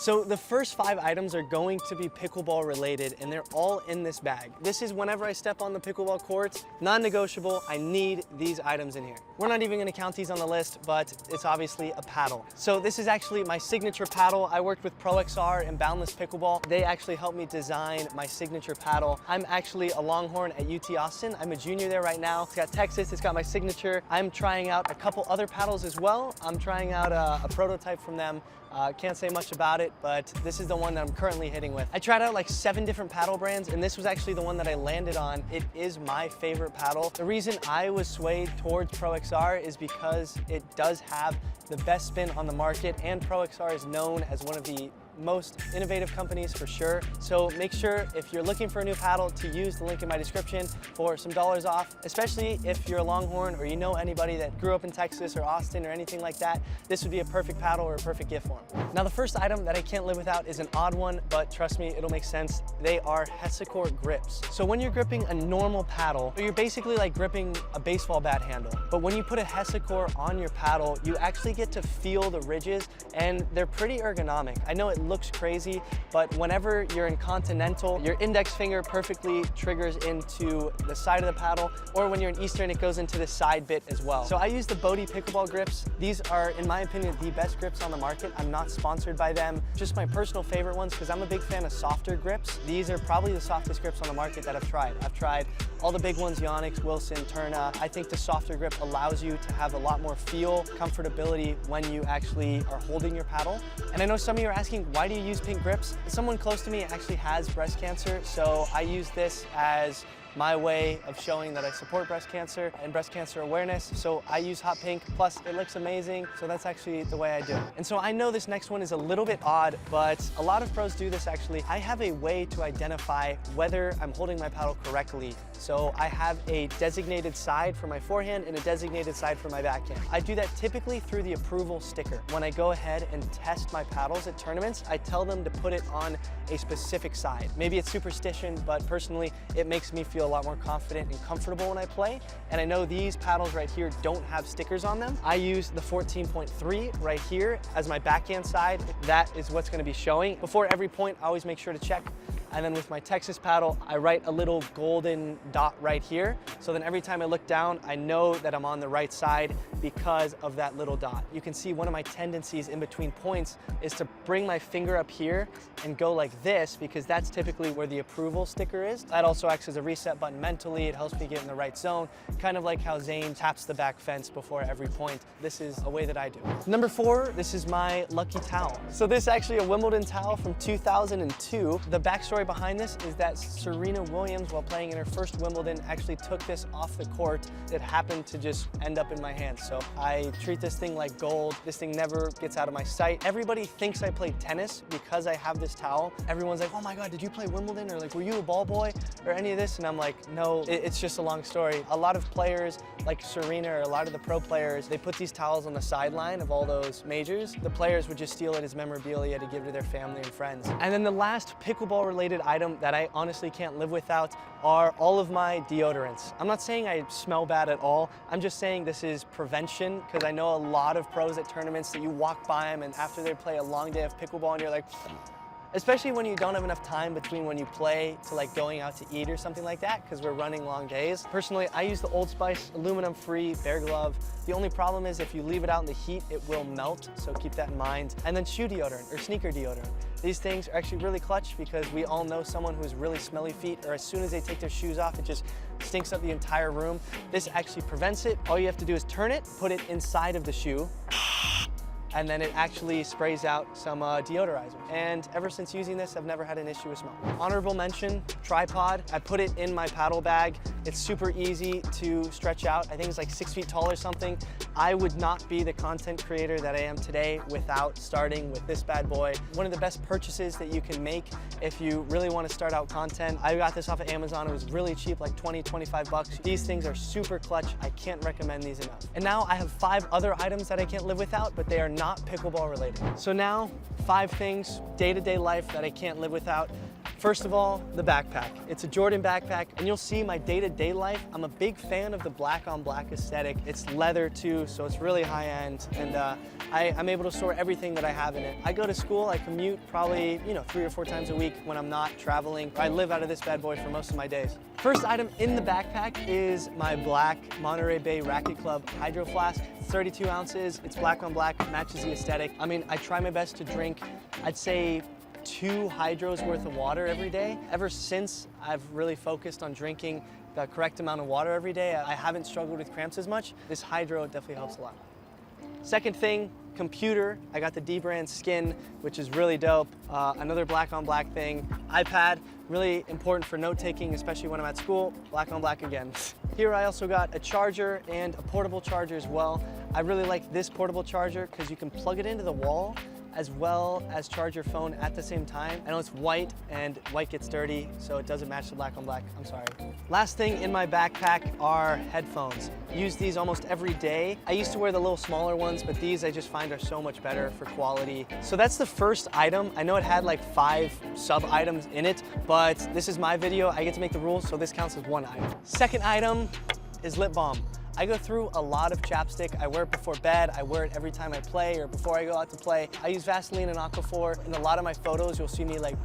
So the first 5 items are going to be pickleball related, and they're all in this bag. This is whenever I step on the pickleball courts, non-negotiable, I need these items in here. We're not even gonna count these on the list, but it's obviously a paddle. So this is actually my signature paddle. I worked with ProXR and Boundless Pickleball. They actually helped me design my signature paddle. I'm actually a Longhorn at UT Austin. I'm a junior there right now. It's got Texas, it's got my signature. I'm trying out a couple other paddles as well. I'm trying out a prototype from them. Can't say much about it, but this is the one that I'm currently hitting with. I tried out like 7 different paddle brands, and this was actually the one that I landed on. It is my favorite paddle. The reason I was swayed towards ProXR is because it does have the best spin on the market, and ProXR is known as one of the most innovative companies for sure. So make sure if you're looking for a new paddle to use the link in my description for some dollars off, especially if you're a Longhorn or you know anybody that grew up in Texas or Austin or anything like that. This would be a perfect paddle or a perfect gift for them. Now the first item that I can't live without is an odd one, but trust me, it'll make sense. They are Hesacore grips. So when you're gripping a normal paddle, you're basically like gripping a baseball bat handle. But when you put a Hesacore on your paddle, you actually get to feel the ridges, and they're pretty ergonomic. I know it looks crazy, but whenever you're in continental, your index finger perfectly triggers into the side of the paddle, or when you're in Eastern, it goes into the side bit as well. So I use the Bodhi pickleball grips. These are, in my opinion, the best grips on the market. I'm not sponsored by them, just my personal favorite ones, because I'm a big fan of softer grips. These are probably the softest grips on the market that I've tried. I've tried all the big ones, Yonex, Wilson, Turna. I think the softer grip allows you to have a lot more feel, comfortability when you actually are holding your paddle. And I know some of you are asking, why do you use pink grips? Someone close to me actually has breast cancer, so I use this as my way of showing that I support breast cancer and breast cancer awareness. So I use hot pink, plus it looks amazing. So that's actually the way I do it. And so I know this next one is a little bit odd, but a lot of pros do this actually. I have a way to identify whether I'm holding my paddle correctly. So I have a designated side for my forehand and a designated side for my backhand. I do that typically through the approval sticker. When I go ahead and test my paddles at tournaments, I tell them to put it on a specific side. Maybe it's superstition, but personally, it makes me feel a lot more confident and comfortable when I play. And I know these paddles right here don't have stickers on them. I use the 14.3 right here as my backhand side. That is what's going to be showing. Before every point, I always make sure to check. And then with my Texas paddle, I write a little golden dot right here. So then every time I look down, I know that I'm on the right side because of that little dot. You can see one of my tendencies in between points is to bring my finger up here and go like this, because that's typically where the approval sticker is. That also acts as a reset button mentally. It helps me get in the right zone, kind of like how Zane taps the back fence before every point. This is a way that I do. Number 4, this is my lucky towel. So this is actually a Wimbledon towel from 2002. The backstory behind this is that Serena Williams, while playing in her first Wimbledon, actually took this off the court. It happened to just end up in my hands. So I treat this thing like gold. This thing never gets out of my sight. Everybody thinks I play tennis because I have this towel. Everyone's like, oh my God, did you play Wimbledon? Or like, were you a ball boy or any of this? And I'm like, no, it's just a long story. A lot of players like Serena or a lot of the pro players, they put these towels on the sideline of all those majors. The players would just steal it as memorabilia to give to their family and friends. And then the last pickleball related item that I honestly can't live without are all of my deodorants. I'm not saying I smell bad at all. I'm just saying this is prevention, because I know a lot of pros at tournaments that you walk by them and after they play a long day of pickleball and you're like, especially when you don't have enough time between when you play to like going out to eat or something like that, because we're running long days. Personally, I use the Old Spice aluminum-free Bear Glove. The only problem is if you leave it out in the heat, it will melt, so keep that in mind. And then shoe deodorant or sneaker deodorant. These things are actually really clutch, because we all know someone who has really smelly feet, or as soon as they take their shoes off, it just stinks up the entire room. This actually prevents it. All you have to do is turn it, put it inside of the shoe, and then it actually sprays out some deodorizer. And ever since using this, I've never had an issue with smell. Honorable mention, tripod. I put it in my paddle bag. It's super easy to stretch out. I think it's like 6 feet tall or something. I would not be the content creator that I am today without starting with this bad boy. One of the best purchases that you can make if you really want to start out content. I got this off of Amazon. It was really cheap, like 20, 25 bucks. These things are super clutch. I can't recommend these enough. And now I have 5 other items that I can't live without, but they are not pickleball related. So now, 5 things, day-to-day life that I can't live without. First of all, the backpack. It's a Jordan backpack, and you'll see my day-to-day life. I'm a big fan of the black on black aesthetic. It's leather too, so it's really high end, and I'm able to store everything that I have in it. I go to school, I commute probably 3 or 4 times a week when I'm not traveling. I live out of this bad boy for most of my days. First item in the backpack is my black Monterey Bay Racket Club Hydro Flask. It's 32 ounces, it's black on black, matches the aesthetic. I mean, I try my best to drink, I'd say 2 hydros worth of water every day. Ever since I've really focused on drinking the correct amount of water every day, I haven't struggled with cramps as much. This hydro definitely helps a lot. Second thing, computer. I got the D brand Skin, which is really dope. Another black on black thing. iPad, really important for note taking, especially when I'm at school. Black on black again. Here I also got a charger and a portable charger as well. I really like this portable charger because you can plug it into the wall as well as charge your phone at the same time. I know it's white, and white gets dirty, so it doesn't match the black on black, I'm sorry. Last thing in my backpack are headphones. Use these almost every day. I used to wear the little smaller ones, but these I just find are so much better for quality. So that's the first item. I know it had like 5 sub-items in it, but this is my video. I get to make the rules, so this counts as 1 item. Second item is lip balm. I go through a lot of chapstick. I wear it before bed. I wear it every time I play or before I go out to play. I use Vaseline and Aquaphor. In a lot of my photos, you'll see me like,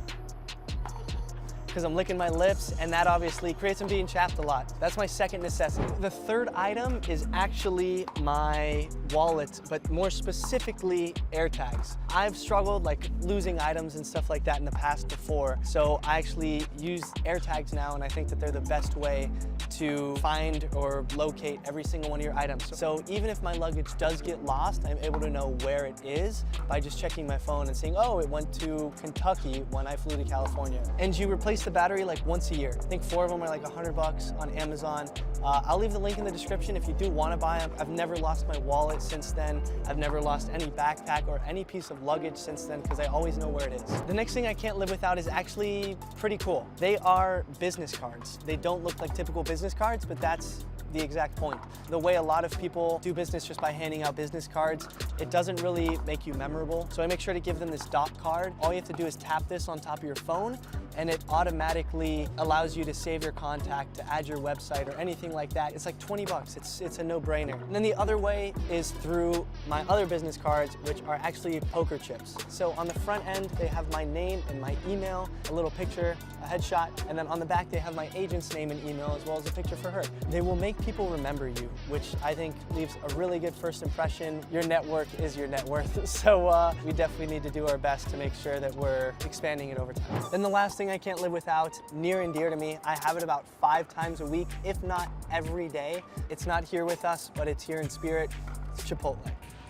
because I'm licking my lips, and that obviously creates them being chapped a lot. That's my second necessity. The third item is actually my wallet, but more specifically AirTags. I've struggled like losing items and stuff like that in the past before, so I actually use AirTags now, and I think that they're the best way to find or locate every single one of your items. So even if my luggage does get lost, I'm able to know where it is by just checking my phone and saying, oh, it went to Kentucky when I flew to California. And you replace the battery like once a year. I think 4 of them are like $100 on Amazon. I'll leave the link in the description if you do want to buy them. I've never lost my wallet since then. I've never lost any backpack or any piece of luggage since then because I always know where it is. The next thing I can't live without is actually pretty cool. They are business cards. They don't look like typical business cards, but that's the exact point. The way a lot of people do business just by handing out business cards, it doesn't really make you memorable. So I make sure to give them this dot card. All you have to do is tap this on top of your phone, and it automatically allows you to save your contact, to add your website or anything like that. It's like 20 bucks, it's a no-brainer. And then the other way is through my other business cards, which are actually poker chips. So on the front end, they have my name and my email, a little picture, a headshot, and then on the back, they have my agent's name and email, as well as a picture for her. They will make people remember you, which I think leaves a really good first impression. Your network is your net worth, so we definitely need to do our best to make sure that we're expanding it over time. Then the last thing I can't live without, near and dear to me, I have it about 5 times a week, if not every day. It's not here with us, but it's here in spirit. It's Chipotle.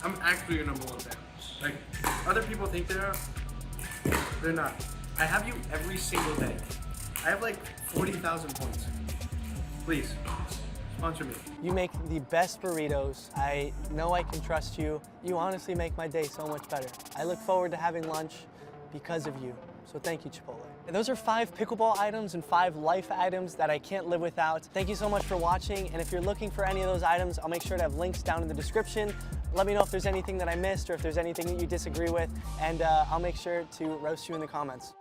I'm actually your number 1 fan. Like, other people think they're not. I have you every single day. I have like 40,000 points. Please, sponsor me. You make the best burritos. I know I can trust you. You honestly make my day so much better. I look forward to having lunch because of you. So thank you, Chipotle. And those are 5 pickleball items and 5 life items that I can't live without. Thank you so much for watching. And if you're looking for any of those items, I'll make sure to have links down in the description. Let me know if there's anything that I missed or if there's anything that you disagree with, and I'll make sure to roast you in the comments.